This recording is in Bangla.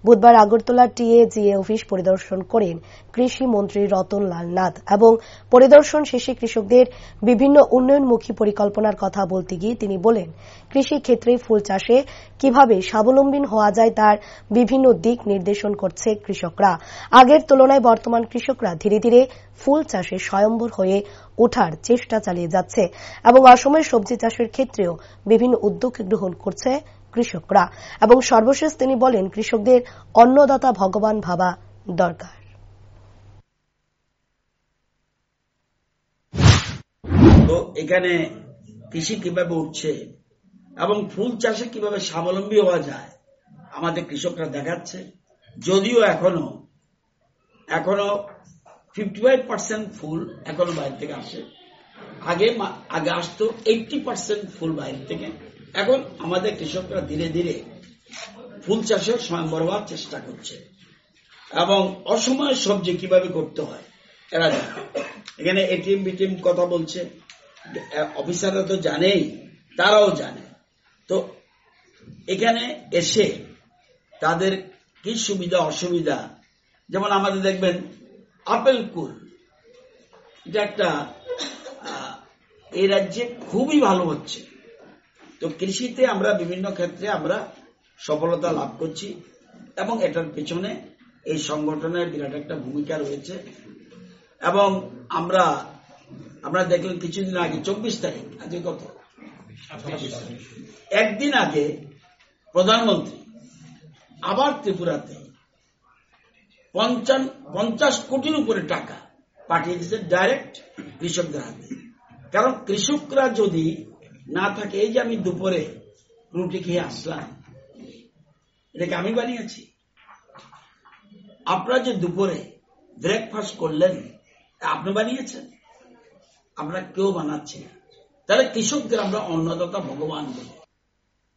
বুধবার আগরতলা টিএজিএ অফিস পরিদর্শন করেন কৃষি মন্ত্রী রতন লাল নাথ এবং পরিদর্শন শেষে কৃষকদের বিভিন্ন উন্নয়নমুখী পরিকল্পনার কথা বলতে গিয়ে তিনি বলেন, কৃষি ক্ষেত্রে ফুল চাষে কিভাবে স্বাবলম্বী হওয়া যায় তার বিভিন্ন দিক নির্দেশন করছে কৃষকরা। আগের তুলনায় বর্তমান কৃষকরা ধীরে ধীরে ফুল চাষে স্বয়ম্বর হয়ে ওঠার চেষ্টা চালিয়ে যাচ্ছে এবং অসময়ে সবজি চাষের ক্ষেত্রেও বিভিন্ন উদ্যোগ গ্রহণ করছে কৃষকরা। এবং সর্বশেষ তিনি বলেন, কৃষকদের অন্নদাতা ভগবান ভাবা দরকার। তো এখানে কৃষি কিভাবে উঠছে এবং ফুল চাষে কিভাবে স্বাবলম্বী হওয়া যায় আমাদের কৃষকরা দেখাচ্ছে। যদিও এখনো 55% ফুল এখনো বাইরে থেকে আসে, আগে আসতো 80% ফুল বাইরে থেকে। এখন আমাদের কৃষকরা ধীরে ধীরে ফুল চাষে স্বয়ংবর হওয়ার চেষ্টা করছে এবং অসময়ে সবজি কিভাবে করতে হয় এরা জানে। এখানে এটিএম বিটিএম কথা বলছে, অফিসাররা তো জানেই, তারাও জানে। তো এখানে এসে তাদের কি সুবিধা অসুবিধা, যেমন আমাদের দেখবেন আপেল কুল, এটা একটা এই রাজ্যে খুবই ভালো হচ্ছে। তো কৃষিতে আমরা বিভিন্ন ক্ষেত্রে আমরা সফলতা লাভ করছি এবং এটার পেছনে এই সংগঠনের বিরাট একটা ভূমিকা রয়েছে। এবং আমরা দেখলেন কিছুদিন আগে 24 তারিখ, আজকে কত, একদিন আগে প্রধানমন্ত্রী আবার ত্রিপুরাতে 50 কোটির উপরে টাকা পাঠিয়ে দিচ্ছে ডাইরেক্ট কৃষকদের হাতে। কারণ কৃষকরা যদি না থাকে, এই যে আমি দুপুরে রুটি খেয়ে আসলাম, এটাকে আমি বানিয়েছি। আপনারা যে দুপুরে ব্রেকফাস্ট করলেন, আপনি বানিয়েছেন? আমরা কেউ বানাচ্ছি না। তাহলে কৃষকদের আমরা অন্নদাতা ভগবান বলি।